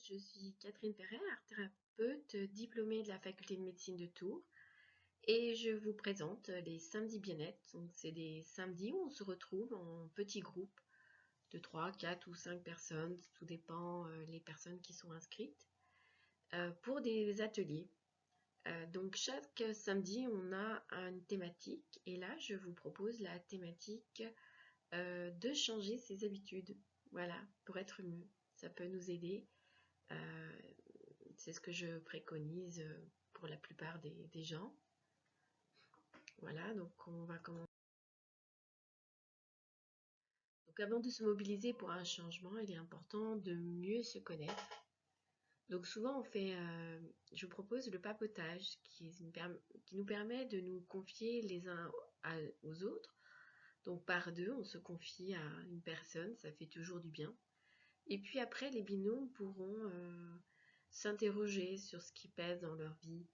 je suis Catherine Perret, art thérapeute diplômée de la faculté de médecine de Tours et je vous présente les samedis bien-être. Donc c'est des samedis où on se retrouve en petits groupes de 3, 4 ou 5 personnes, tout dépend les personnes qui sont inscrites, pour des ateliers. Donc chaque samedi on a une thématique et là je vous propose la thématique de changer ses habitudes. Voilà, pour être mieux. Ça peut nous aider. C'est ce que je préconise pour la plupart des gens. Voilà, donc on va commencer. Donc avant de se mobiliser pour un changement, il est important de mieux se connaître. Donc souvent on fait, je vous propose le papotage qui nous permet de nous confier les uns aux autres. Donc par deux, on se confie à une personne, ça fait toujours du bien. Et puis après, les binômes pourront s'interroger sur ce qui pèse dans leur vie,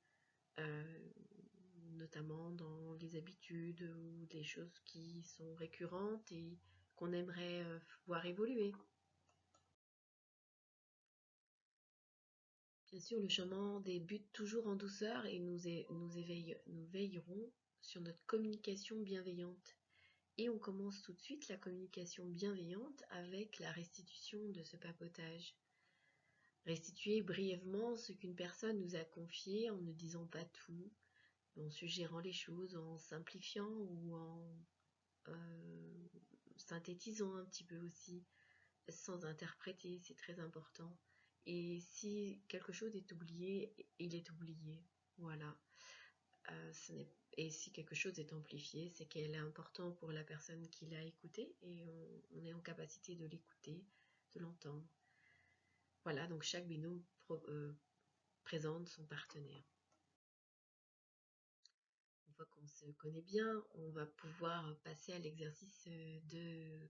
notamment dans les habitudes ou des choses qui sont récurrentes et qu'on aimerait voir évoluer. Bien sûr, le chemin débute toujours en douceur et nous veillerons sur notre communication bienveillante. Et on commence tout de suite la communication bienveillante avec la restitution de ce papotage. Restituer brièvement ce qu'une personne nous a confié en ne disant pas tout, en suggérant les choses, en simplifiant ou en synthétisant un petit peu aussi, sans interpréter, c'est très important. Et si quelque chose est oublié, il est oublié. Voilà. Et si quelque chose est amplifié, c'est qu'elle est important pour la personne qui l'a écouté et on est en capacité de l'écouter, de l'entendre. Voilà, donc chaque binôme présente son partenaire. Une fois qu'on se connaît bien, on va pouvoir passer à l'exercice de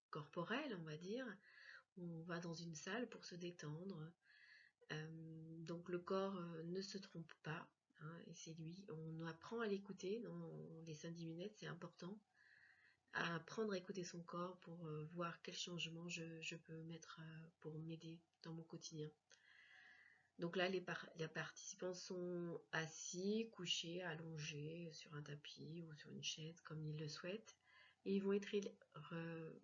corporel, on va dire. On va dans une salle pour se détendre. Donc le corps ne se trompe pas, hein, et c'est lui. On apprend à l'écouter dans les 5-10 minutes, c'est important. À apprendre à écouter son corps pour voir quel changement je peux mettre pour m'aider dans mon quotidien. Donc là, les participants sont assis, couchés, allongés sur un tapis ou sur une chaise comme ils le souhaitent. Et ils vont être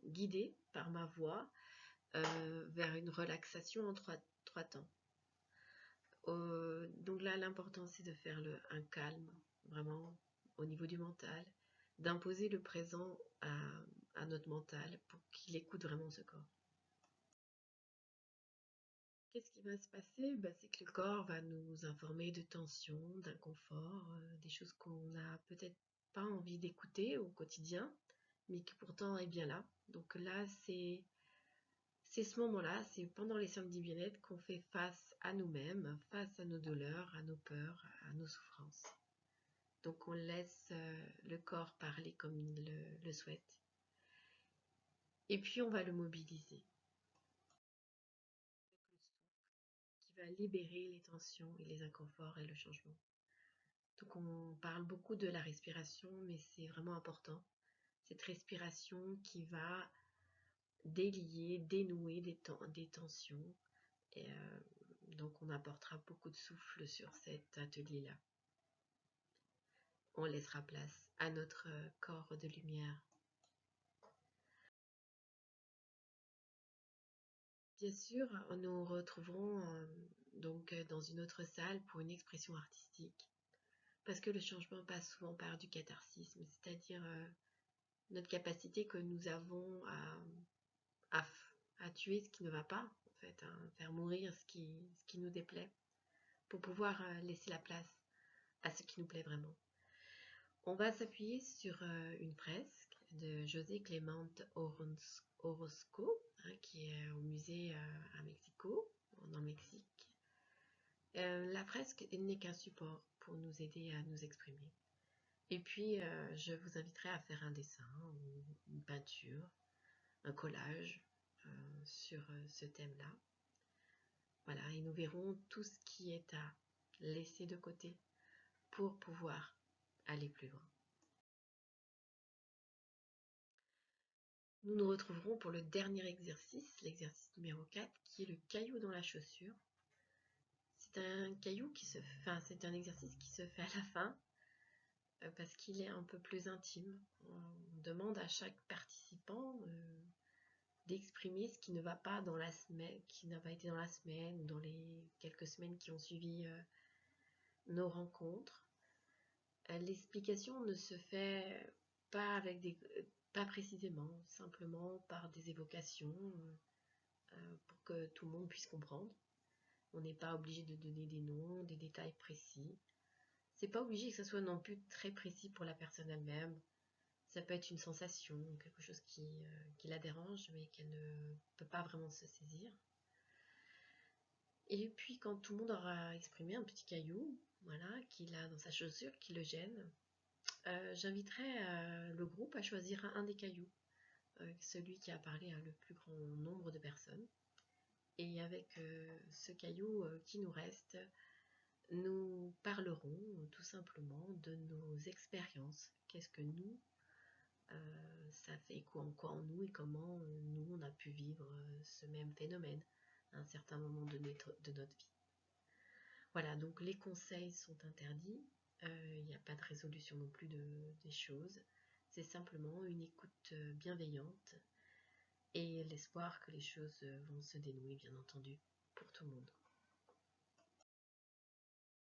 guidés par ma voix vers une relaxation en trois temps. Donc là, l'important, c'est de faire un calme, vraiment, au niveau du mental, d'imposer le présent à notre mental pour qu'il écoute vraiment ce corps. Qu'est-ce qui va se passer? C'est que le corps va nous informer de tensions, d'inconfort, des choses qu'on n'a peut-être pas envie d'écouter au quotidien, mais qui pourtant est bien là. Donc là, c'est ce moment-là, c'est pendant les samedis bien-être qu'on fait face à nous-mêmes, face à nos douleurs, à nos peurs, à nos souffrances. Donc on laisse le corps parler comme il le souhaite. Et puis on va le mobiliser. Qui va libérer les tensions et les inconforts et le changement. Donc on parle beaucoup de la respiration, mais c'est vraiment important. Cette respiration qui va délier, dénouer des tensions. Et donc on apportera beaucoup de souffle sur cet atelier-là. On laissera place à notre corps de lumière. Bien sûr, nous retrouverons donc dans une autre salle pour une expression artistique. Parce que le changement passe souvent par du catharsisme, c'est-à-dire notre capacité que nous avons à tuer ce qui ne va pas, en fait, hein, faire mourir ce qui nous déplaît, pour pouvoir laisser la place à ce qui nous plaît vraiment. On va s'appuyer sur une fresque de José Clemente Orozco, hein, qui est au musée à Mexico, en Mexique. La fresque n'est qu'un support pour nous aider à nous exprimer. Et puis, je vous inviterai à faire un dessin, ou une peinture, un collage sur ce thème-là. Voilà, et nous verrons tout ce qui est à laisser de côté pour pouvoir aller plus loin. Nous nous retrouverons pour le dernier exercice, l'exercice numéro 4, qui est le caillou dans la chaussure. C'est un caillou c'est un exercice qui se fait à la fin parce qu'il est un peu plus intime. On demande à chaque participant d'exprimer ce qui ne va pas dans la semaine, qui n'a pas été dans la semaine ou dans les quelques semaines qui ont suivi nos rencontres. L'explication ne se fait pas pas précisément, simplement par des évocations pour que tout le monde puisse comprendre. On n'est pas obligé de donner des noms, des détails précis. C'est pas obligé que ce soit non plus très précis pour la personne elle-même. Ça peut être une sensation, quelque chose qui la dérange, mais qu'elle ne peut pas vraiment se saisir. Et puis quand tout le monde aura exprimé un petit caillou, voilà, qu'il a dans sa chaussure, qui le gêne, j'inviterai le groupe à choisir un des cailloux, celui qui a parlé à le plus grand nombre de personnes. Et avec ce caillou qui nous reste, nous parlerons tout simplement de nos expériences. Qu'est-ce que nous, ça fait quoi en nous et comment nous, on a pu vivre ce même phénomène à un certain moment de notre vie. Voilà, donc les conseils sont interdits. Il n'y a pas de résolution non plus des choses. C'est simplement une écoute bienveillante et l'espoir que les choses vont se dénouer, bien entendu, pour tout le monde.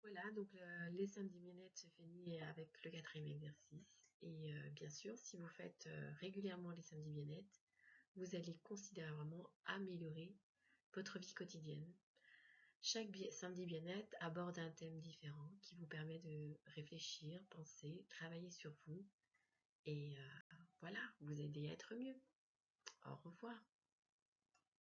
Voilà, donc les samedis bien-être se finit avec le 4e exercice. Et bien sûr, si vous faites régulièrement les samedis bien-être, vous allez considérablement améliorer votre vie quotidienne. Chaque samedi bien-être aborde un thème différent qui vous permet de réfléchir, penser, travailler sur vous et voilà, vous aider à être mieux. Au revoir.